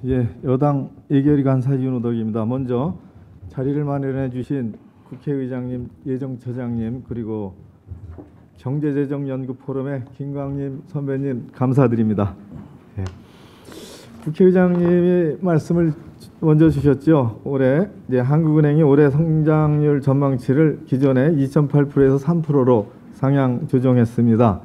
예, 여당 예결위관 사진우덕입니다. 먼저 자리를 마련해 주신 국회의장님, 예정처장님, 그리고 경제재정연구포럼의 김광림 선배님 감사드립니다. 예. 국회의장님이 말씀을 먼저 주셨죠. 올해 이제 한국은행이 올해 성장률 전망치를 기존에 2.8%에서 3%로 상향 조정했습니다.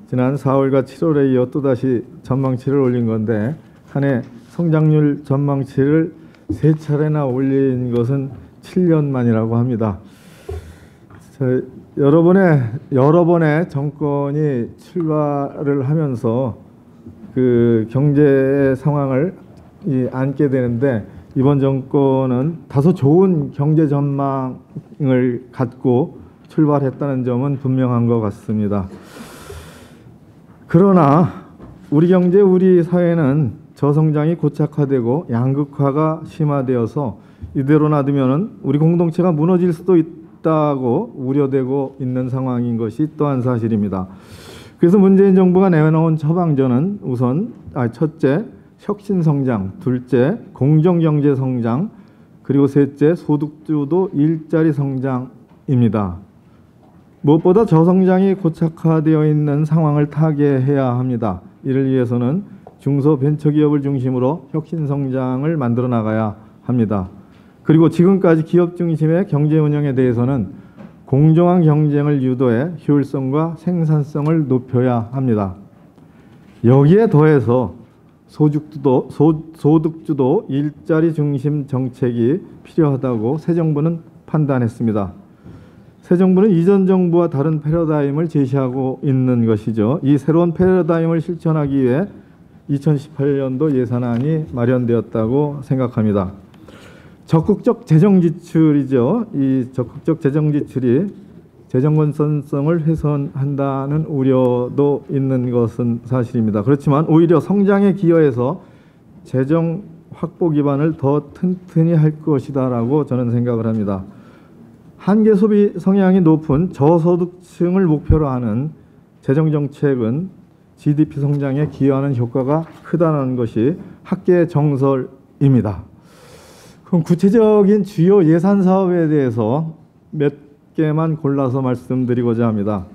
지난 4월과 7월에 이어 또다시 전망치를 올린 건데 한 해 성장률 전망치를 3차례나 올린 것은 7년 만이라고 합니다. 여러 번의 정권이 출발을 하면서 그 경제 상황을 안게 되는데 이번 정권은 다소 좋은 경제 전망을 갖고 출발했다는 점은 분명한 것 같습니다. 그러나 우리 경제, 우리 사회는 저성장이 고착화되고 양극화가 심화되어서 이대로 놔두면 우리 공동체가 무너질 수도 있다고 우려되고 있는 상황인 것이 또한 사실입니다. 그래서 문재인 정부가 내놓은 처방전은 우선 첫째, 혁신성장, 둘째, 공정경제성장, 그리고 셋째, 소득주도 일자리 성장입니다. 무엇보다 저성장이 고착화되어 있는 상황을 타개해야 합니다. 이를 위해서는 중소벤처기업을 중심으로 혁신성장을 만들어 나가야 합니다. 그리고 지금까지 기업 중심의 경제 운영에 대해서는 공정한 경쟁을 유도해 효율성과 생산성을 높여야 합니다. 여기에 더해서 소득주도 일자리 중심 정책이 필요하다고 새 정부는 판단했습니다. 새 정부는 이전 정부와 다른 패러다임을 제시하고 있는 것이죠. 이 새로운 패러다임을 실천하기 위해 2018년도 예산안이 마련되었다고 생각합니다. 적극적 재정 지출이죠. 이 적극적 재정 지출이 재정 건전성을 훼손한다는 우려도 있는 것은 사실입니다. 그렇지만 오히려 성장에 기여해서 재정 확보 기반을 더 튼튼히 할 것이다라고 저는 생각을 합니다. 한계 소비 성향이 높은 저소득층을 목표로 하는 재정 정책은 GDP 성장에 기여하는 효과가 크다는 것이 학계 정설입니다. 그럼 구체적인 주요 예산 사업에 대해서 몇 개만 골라서 말씀드리고자 합니다.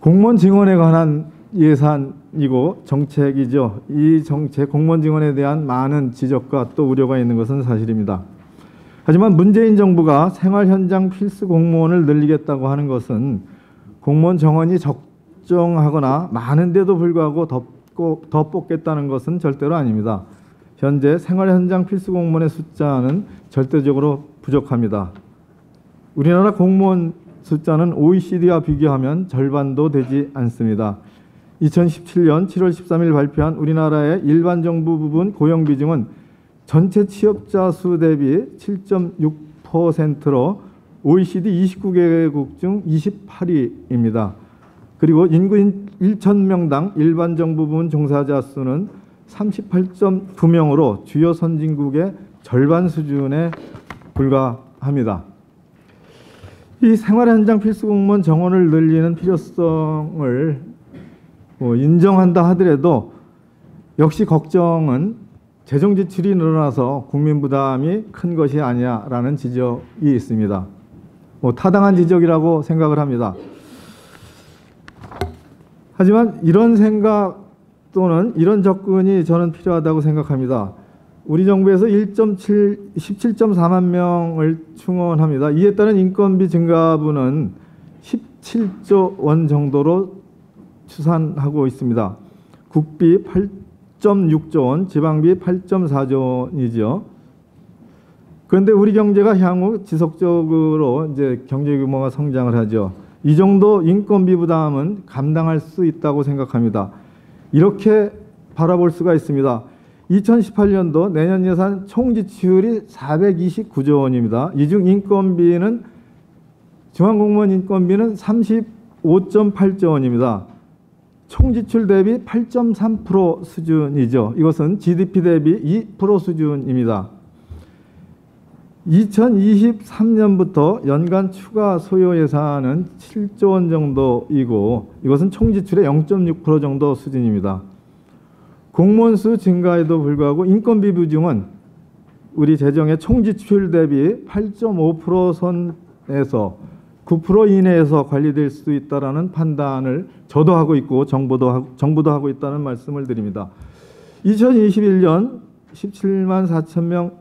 공무원 증원에 관한 예산이고 정책이죠. 이 정책 공무원 증원에 대한 많은 지적과 또 우려가 있는 것은 사실입니다. 하지만 문재인 정부가 생활 현장 필수 공무원을 늘리겠다고 하는 것은 공무원 정원이 적정하거나 많은데도 불구하고 더 뽑겠다는 것은 절대로 아닙니다. 현재 생활 현장 필수 공무원의 숫자는 절대적으로 부족합니다. 우리나라 공무원 숫자는 OECD와 비교하면 절반도 되지 않습니다. 2017년 7월 13일 발표한 우리나라의 일반 정부 부분 고용 비중은 전체 취업자 수 대비 7.6%로 OECD 29개국 중 28위입니다. 그리고 인구 1,000명당 일반 정부 부문 종사자 수는 38.9명으로 주요 선진국의 절반 수준에 불과합니다. 이 생활 현장 필수 공무원 정원을 늘리는 필요성을 인정한다 하더라도 역시 걱정은 재정 지출이 늘어나서 국민 부담이 큰 것이 아니냐라는 지적이 있습니다. 타당한 지적이라고 생각을 합니다. 하지만 이런 생각 또는 이런 접근이 저는 필요하다고 생각합니다. 우리 정부에서 17.4만 명을 충원합니다. 이에 따른 인건비 증가분은 17조 원 정도로 추산하고 있습니다. 국비 8.6조 원, 지방비 8.4조 원이죠. 그런데 우리 경제가 향후 지속적으로 이제 경제 규모가 성장을 하죠. 이 정도 인건비 부담은 감당할 수 있다고 생각합니다. 이렇게 바라볼 수가 있습니다. 2018년도 내년 예산 총 지출이 429조 원입니다. 이 중 인건비는 중앙공무원 인건비는 35.8조 원입니다. 총 지출 대비 8.3% 수준이죠. 이것은 GDP 대비 2% 수준입니다. 2023년부터 연간 추가 소요 예산은 7조 원 정도이고 이것은 총 지출의 0.6% 정도 수준입니다. 공무원 수 증가에도 불구하고 인건비 비중은 우리 재정의 총지출 대비 8.5% 선에서 9% 이내에서 관리될 수 있다라는 판단을 저도 하고 있고 정부도 하고 있다는 말씀을 드립니다. 2021년 17만 4천 명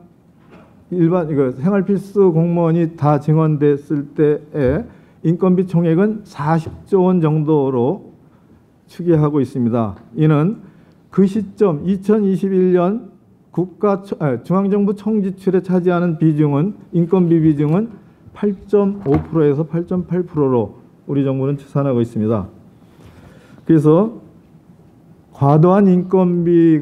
일반 생활필수 공무원이 다 증원됐을 때에 인건비 총액은 40조 원 정도로 추계하고 있습니다. 이는 그 시점 2021년 중앙정부 총지출에 차지하는 비중은 인건비 비중은 8.5%에서 8.8%로 우리 정부는 추산하고 있습니다. 그래서 과도한 인건비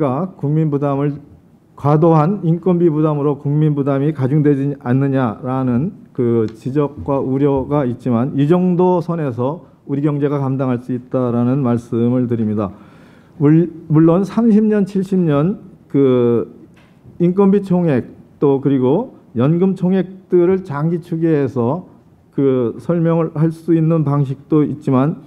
부담으로 국민 부담이 가중되지 않느냐라는 그 지적과 우려가 있지만 이 정도 선에서 우리 경제가 감당할 수 있다라는 말씀을 드립니다. 물론 30년, 70년 그 인건비 총액 또 그리고 연금 총액들을 장기 추계해서 그 설명을 할 수 있는 방식도 있지만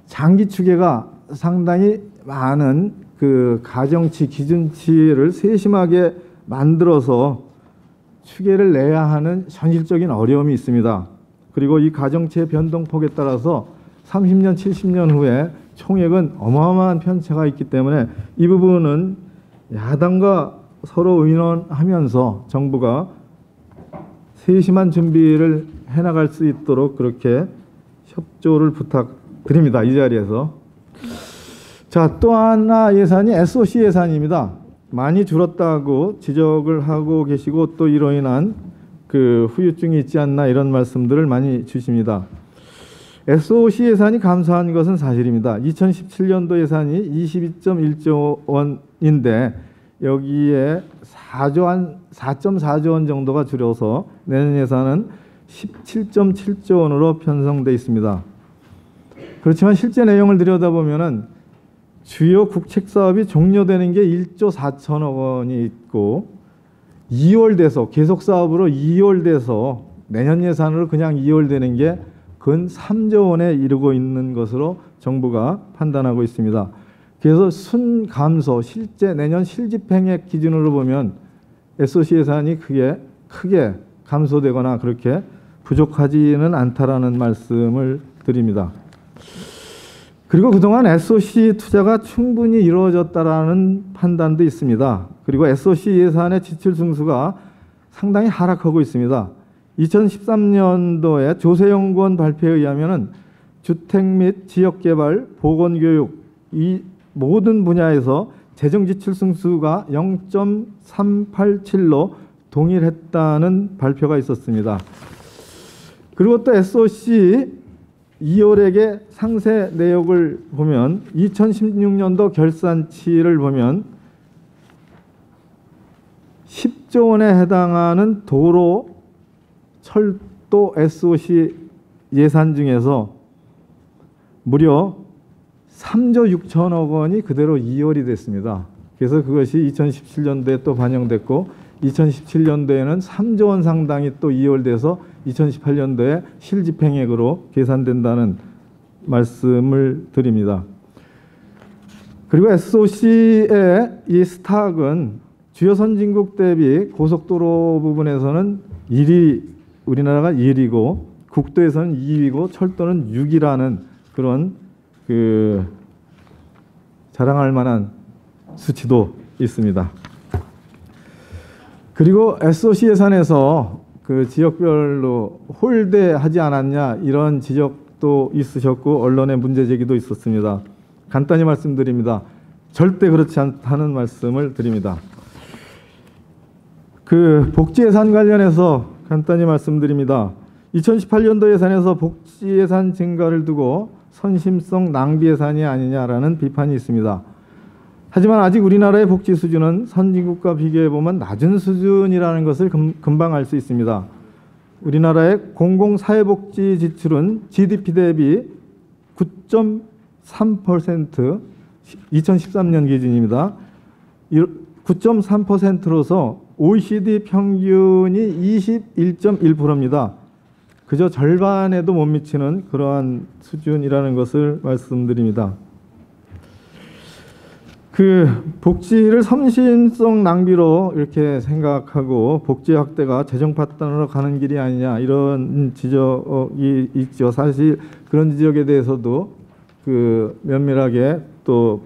장기 추계가 상당히 많은 그 가정치, 기준치를 세심하게 만들어서 추계를 내야 하는 현실적인 어려움이 있습니다. 그리고 이 가정치의 변동폭에 따라서 30년, 70년 후에 총액은 어마어마한 편차가 있기 때문에 이 부분은 야당과 서로 의논하면서 정부가 세심한 준비를 해나갈 수 있도록 그렇게 협조를 부탁드립니다. 이 자리에서. 자, 또 하나 예산이 SOC 예산입니다. 많이 줄었다고 지적을 하고 계시고 또 이로 인한 그 후유증이 있지 않나 이런 말씀들을 많이 주십니다. SOC 예산이 감소한 것은 사실입니다. 2017년도 예산이 22.1조 원인데 여기에 4.4조 원 정도가 줄여서 내년 예산은 17.7조 원으로 편성돼 있습니다. 그렇지만 실제 내용을 들여다보면은 주요 국책 사업이 종료되는 게 1조 4천억 원이 있고 2월돼서 계속 사업으로 2월돼서 내년 예산으로 그냥 2월되는 게 근 3조 원에 이르고 있는 것으로 정부가 판단하고 있습니다. 그래서 순감소 실제 내년 실집행액 기준으로 보면 SOC 예산이 크게 감소되거나 그렇게 부족하지는 않다라는 말씀을 드립니다. 그리고 그동안 SOC 투자가 충분히 이루어졌다라는 판단도 있습니다. 그리고 SOC 예산의 지출 승수가 상당히 하락하고 있습니다. 2013년도에 조세연구원 발표에 의하면 주택 및 지역개발, 보건교육 이 모든 분야에서 재정 지출 승수가 0.387로 동일했다는 발표가 있었습니다. 그리고 또 SOC 2월액의 상세 내역을 보면 2016년도 결산치를 보면 10조 원에 해당하는 도로, 철도 SOC 예산 중에서 무려 3조 6천억 원이 그대로 2월이 됐습니다. 그래서 그것이 2017년도에 또 반영됐고 2017년도에는 3조 원 상당이 또 2월돼서 2018년도에 실집행액으로 계산된다는 말씀을 드립니다. 그리고 SOC의 이 스탁은 주요 선진국 대비 고속도로 부분에서는 1위, 우리나라가 1위고 국도에서는 2위고 철도는 6위라는 그런 그 자랑할 만한 수치도 있습니다. 그리고 SOC 예산에서 그 지역별로 홀대하지 않았냐 이런 지적도 있으셨고 언론의 문제 제기도 있었습니다. 간단히 말씀드립니다. 절대 그렇지 않다는 말씀을 드립니다. 그 복지 예산 관련해서 간단히 말씀드립니다. 2018년도 예산에서 복지 예산 증가를 두고 선심성 낭비 예산이 아니냐라는 비판이 있습니다. 하지만 아직 우리나라의 복지 수준은 선진국과 비교해보면 낮은 수준이라는 것을 금방 알 수 있습니다. 우리나라의 공공사회복지 지출은 GDP 대비 9.3% 2013년 기준입니다. 9.3%로서 OECD 평균이 21.1%입니다. 그저 절반에도 못 미치는 그러한 수준이라는 것을 말씀드립니다. 그 복지를 섬신성 낭비로 이렇게 생각하고 복지 확대가 재정 파탄으로 가는 길이 아니냐 이런 지적이 있죠. 사실 그런 지적에 대해서도 그 면밀하게 또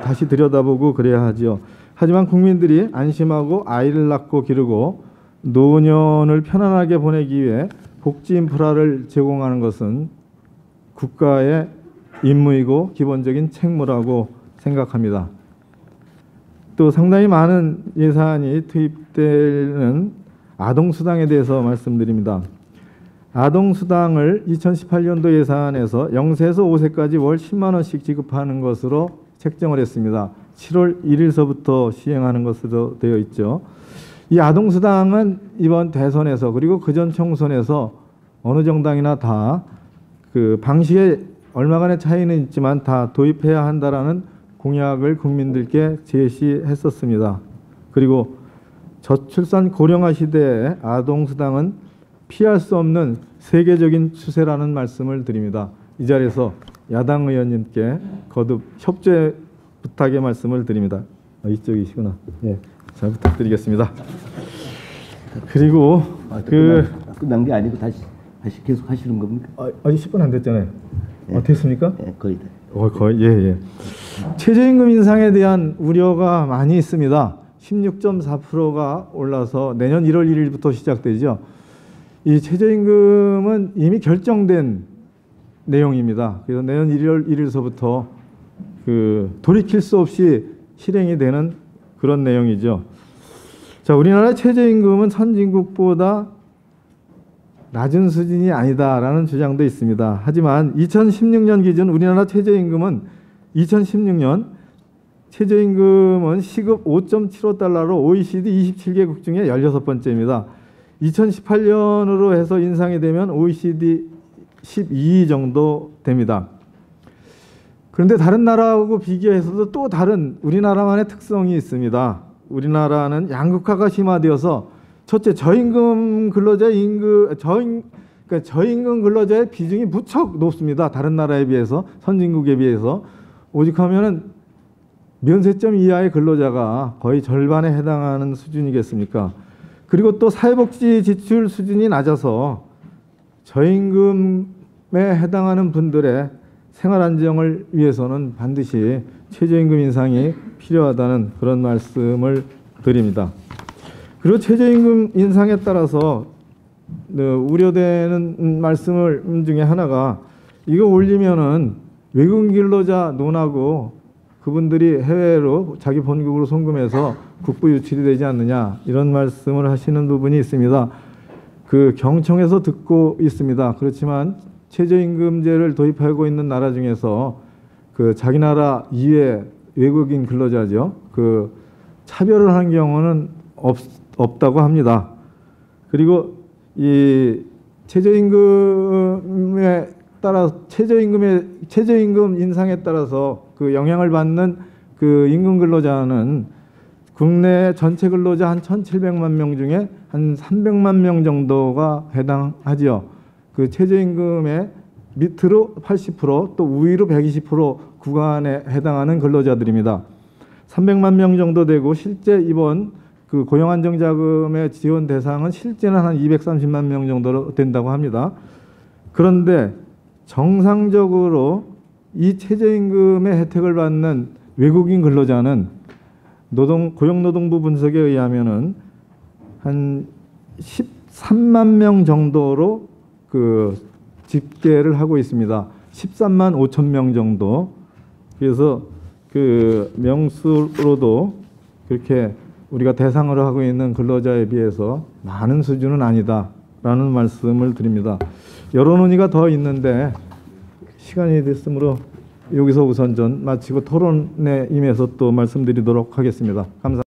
다시 들여다보고 그래야 하죠. 하지만 국민들이 안심하고 아이를 낳고 기르고 노년을 편안하게 보내기 위해 복지 인프라를 제공하는 것은 국가의 임무이고 기본적인 책무라고 생각합니다. 또 상당히 많은 예산이 투입되는 아동수당에 대해서 말씀드립니다. 아동수당을 2018년도 예산에서 0세에서 5세까지 월 10만 원씩 지급하는 것으로 책정을 했습니다. 7월 1일서부터 시행하는 것으로 되어 있죠. 이 아동수당은 이번 대선에서 그리고 그전 총선에서 어느 정당이나 다 그 방식에 얼마간의 차이는 있지만 다 도입해야 한다라는 공약을 국민들께 제시했었습니다. 그리고 저출산 고령화 시대에 아동수당은 피할 수 없는 세계적인 추세라는 말씀을 드립니다. 이 자리에서 야당 의원님께 거듭 협조의 부탁의 말씀을 드립니다. 이쪽이시구나. 예, 잘 부탁드리겠습니다. 그리고 끝난 게 아니고 다시 계속 하시는 겁니까? 아직 10분 안 됐잖아요. 예. 됐습니까? 예, 거의 다. 거의 예. 최저임금 인상에 대한 우려가 많이 있습니다. 16.4%가 올라서 내년 1월 1일부터 시작되죠. 이 최저임금은 이미 결정된 내용입니다. 그래서 내년 1월 1일서부터 돌이킬 수 없이 실행이 되는 그런 내용이죠. 자, 우리나라 최저임금은 선진국보다 낮은 수준이 아니다라는 주장도 있습니다. 하지만 2016년 기준 우리나라 최저임금은 2016년 최저임금은 시급 5.75달러로 OECD 27개국 중에 16번째입니다. 2018년으로 해서 인상이 되면 OECD 12위 정도 됩니다. 그런데 다른 나라하고 비교해서도 또 다른 우리나라만의 특성이 있습니다. 우리나라는 양극화가 심화되어서 첫째, 저임금 근로자의 비중이 무척 높습니다. 다른 나라에 비해서, 선진국에 비해서. 오직하면은 면세점 이하의 근로자가 거의 절반에 해당하는 수준이겠습니까? 그리고 또 사회복지 지출 수준이 낮아서 저임금에 해당하는 분들의 생활 안정을 위해서는 반드시 최저임금 인상이 필요하다는 그런 말씀을 드립니다. 그리고 최저임금 인상에 따라서 우려되는 말씀을 중에 하나가 이거 올리면은 외국인 근로자 논하고 그분들이 해외로 자기 본국으로 송금해서 국부 유출이 되지 않느냐 이런 말씀을 하시는 부분이 있습니다. 그 경청에서 듣고 있습니다. 그렇지만 최저임금제를 도입하고 있는 나라 중에서 그 자기 나라 이외 외국인 근로자죠. 그 차별을 하는 경우는 없다고 합니다. 그리고 이 최저임금에 따라 최저임금 인상에 따라서 그 영향을 받는 그 임금 근로자는 국내 전체 근로자 한 1,700만 명 중에 한 300만 명 정도가 해당하지요. 그 최저임금의 밑으로 80%, 또 위로 120% 구간에 해당하는 근로자들입니다. 300만 명 정도 되고 실제 이번 그 고용안정자금의 지원 대상은 실제는 한 230만 명 정도 된다고 합니다. 그런데 정상적으로 이 최저임금의 혜택을 받는 외국인 근로자는 고용노동부 분석에 의하면은 한 13만 명 정도로 그 집계를 하고 있습니다. 13만 5천 명 정도. 그래서 그 명수로도 그렇게 우리가 대상으로 하고 있는 근로자에 비해서 많은 수준은 아니다라는 말씀을 드립니다. 여러 논의가 더 있는데 시간이 됐으므로 여기서 우선 마치고 토론에 임해서 또 말씀드리도록 하겠습니다. 감사합니다.